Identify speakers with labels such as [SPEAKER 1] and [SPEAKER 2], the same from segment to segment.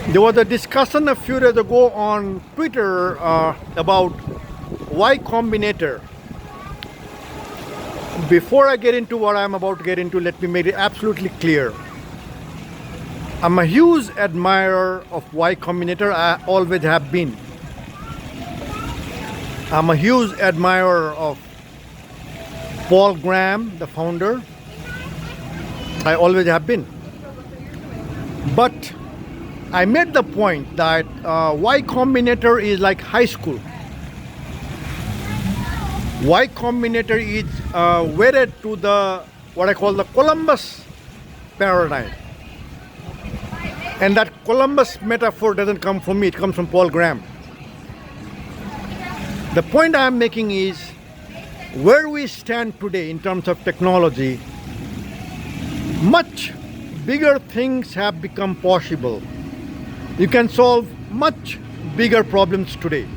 [SPEAKER 1] There was a discussion a few days ago on Twitter about Y Combinator. Before I get into what I'm about to get into, let me make it absolutely clear. I'm a huge admirer of Y Combinator. I always have been. I'm a huge admirer of Paul Graham, the founder. I always have been. But I made the point that Y Combinator is like high school. Y Combinator is wedded to the what I call the Columbus paradigm. And that Columbus metaphor doesn't come from me, it comes from Paul Graham. The point I'm making is where we stand today in terms of technology, much bigger things have become possible. You can solve much bigger problems today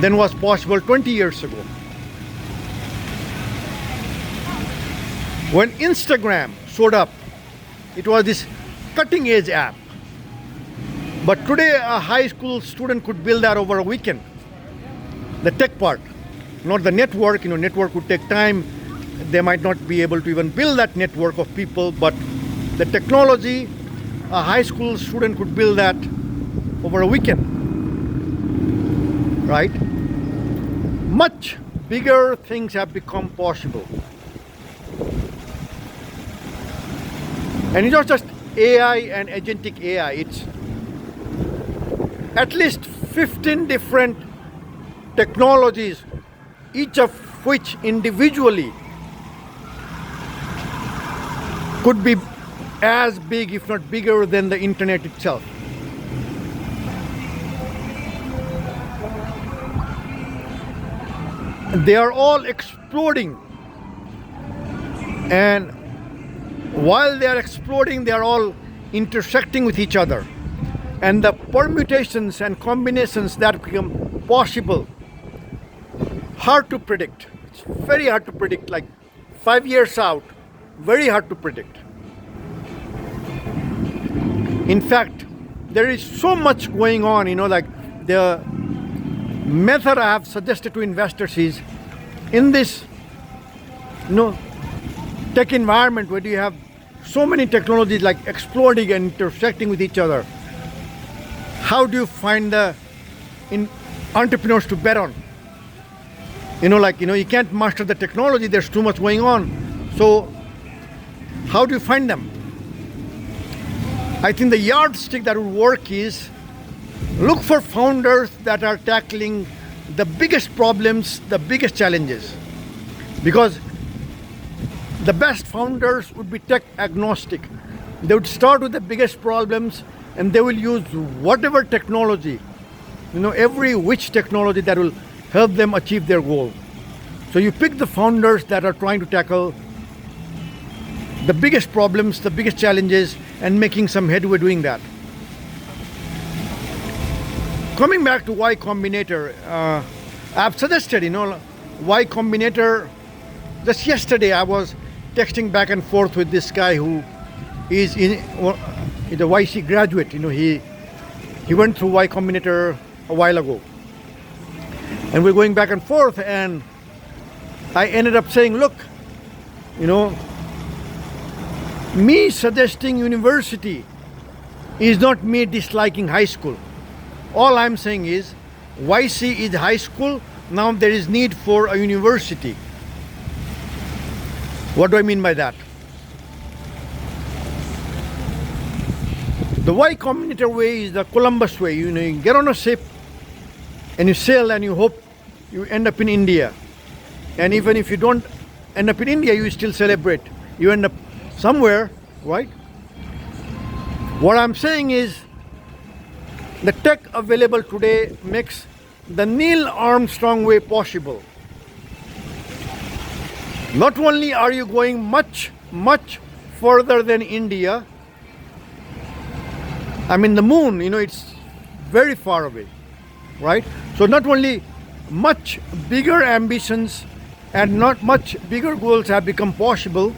[SPEAKER 1] than was possible 20 years ago. When Instagram showed up, it was this cutting edge app. But today a high school student could build that over a weekend. The tech part, not the network. Network would take time. They might not be able to even build that network of people, but the technology, a high school student could build that over a weekend, right? Much bigger things have become possible. And it's not just AI and agentic AI, it's at least 15 different technologies, each of which individually could be as big, if not bigger, than the internet itself. They are all exploding, and while they are exploding, they are all intersecting with each other, and the permutations and combinations that become possible, hard to predict. It's very hard to predict, like 5 years out, very hard to predict. In fact, there is so much going on, like the method I have suggested to investors is in this tech environment where you have so many technologies like exploding and intersecting with each other. How do you find the entrepreneurs to bet on? You can't master the technology, there's too much going on. So how do you find them? I think the yardstick that would work is look for founders that are tackling the biggest problems, the biggest challenges. Because the best founders would be tech agnostic. They would start with the biggest problems and they will use whatever technology, every which technology that will help them achieve their goal. So you pick the founders that are trying to tackle the biggest problems, the biggest challenges, and making some headway doing that. Coming back to Y Combinator, I've suggested, Y Combinator. Just yesterday I was texting back and forth with this guy who is he's a YC graduate. He went through Y Combinator a while ago, and we're going back and forth, and I ended up saying, look, me suggesting university is not me disliking high school. All I'm saying is YC is high school, now there is need for a university. What do I mean by that? The Y Combinator way is the Columbus way. You get on a ship and you sail and you hope you end up in India. And even if you don't end up in India, you still celebrate. You end up somewhere, right? What I'm saying is the tech available today makes the Neil Armstrong way possible. Not only are you going much, much further than India, the moon, it's very far away, right? So not only much bigger ambitions and not much bigger goals have become possible,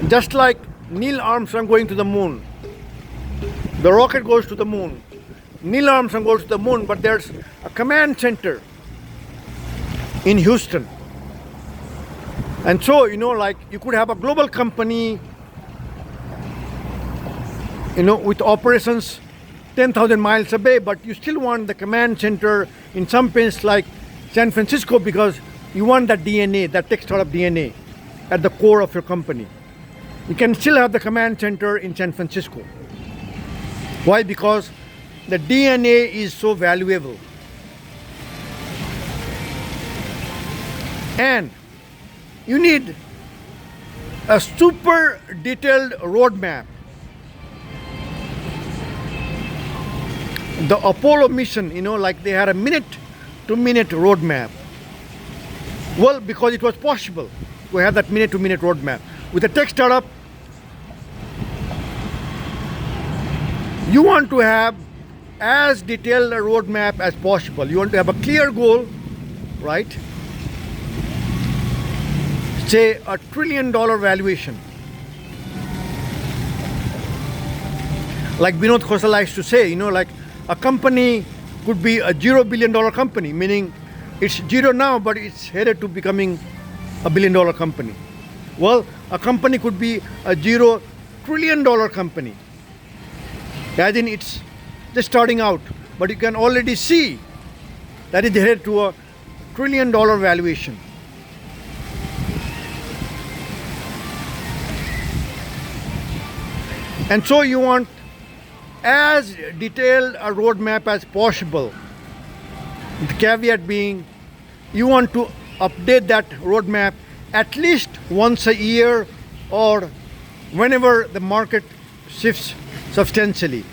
[SPEAKER 1] Just like Neil Armstrong going to the moon, the rocket goes to the moon, Neil Armstrong goes to the moon, but there's a command center in Houston. And so, like you could have a global company, with operations 10,000 miles away, but you still want the command center in some place like San Francisco because you want that DNA, that tech startup DNA at the core of your company. You can still have the command center in San Francisco. Why? Because the DNA is so valuable. And you need a super detailed roadmap. The Apollo mission, like they had a minute-to-minute roadmap. Well, because it was possible to have that minute-to-minute roadmap. With a tech startup, you want to have as detailed a roadmap as possible. You want to have a clear goal, right? Say $1 trillion valuation. Like Vinod Khosla likes to say, like a company could be a $0 billion company, meaning it's zero now, but it's headed to becoming a $1 billion company. Well, a company could be a $0 trillion company. As in, it's just starting out, but you can already see that it's headed to a $1 trillion valuation. And so you want as detailed a roadmap as possible. The caveat being, you want to update that roadmap at least once a year or whenever the market shifts substantially.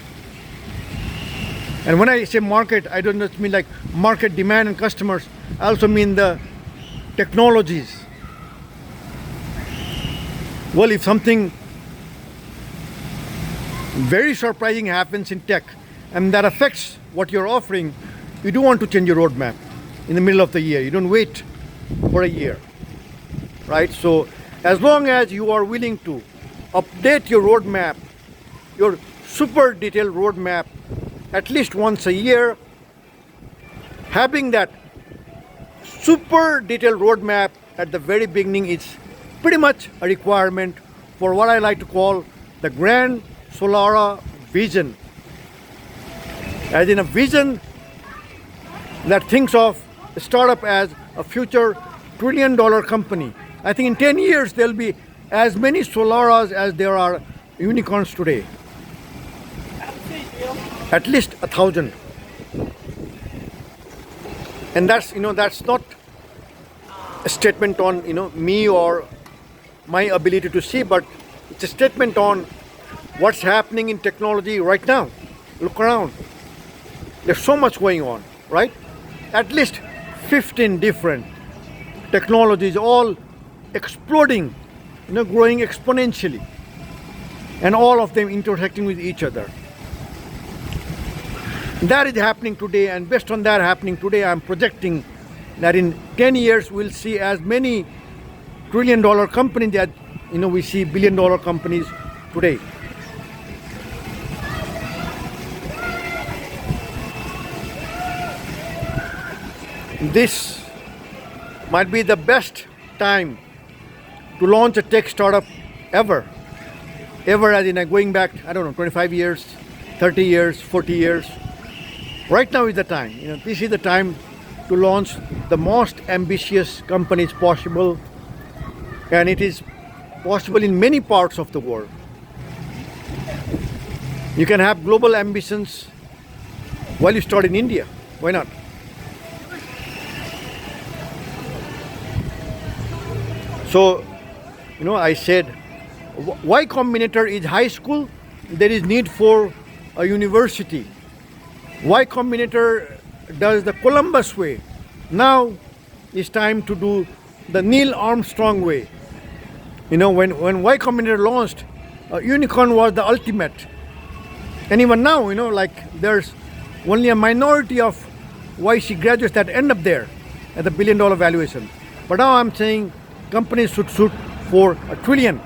[SPEAKER 1] And when I say market, I don't just mean like market demand and customers. I also mean the technologies. Well, if something very surprising happens in tech and that affects what you're offering, you do want to change your roadmap in the middle of the year. You don't wait for a year, right? So as long as you are willing to update your roadmap, your super detailed roadmap at least once a year, having that super detailed roadmap at the very beginning is pretty much a requirement for what I like to call the grand Solara vision. As in a vision that thinks of a startup as a future $1 trillion company. I think in 10 years there'll be as many Solaras as there are unicorns today. At least 1,000. And that's not a statement on me or my ability to see, but it's a statement on what's happening in technology right now. Look around. There's so much going on, right? At least 15 different technologies, all exploding, growing exponentially, and all of them intersecting with each other. That is happening today, and based on that happening today, I'm projecting that in 10 years we'll see as many $1 trillion companies that we see $1 billion companies today. This might be the best time to launch a tech startup ever. Ever, as in going back, 25 years, 30 years, 40 years. Right now is the time. This is the time to launch the most ambitious companies possible. And it is possible in many parts of the world. You can have global ambitions while you start in India. Why not? So, I said, Y Combinator is high school. There is need for a university. Y Combinator does the Columbus way. Now it's time to do the Neil Armstrong way. When Y Combinator launched, unicorn was the ultimate. And even now, there's only a minority of YC graduates that end up there at the $1 billion valuation. But now I'm saying companies should shoot for $1 trillion.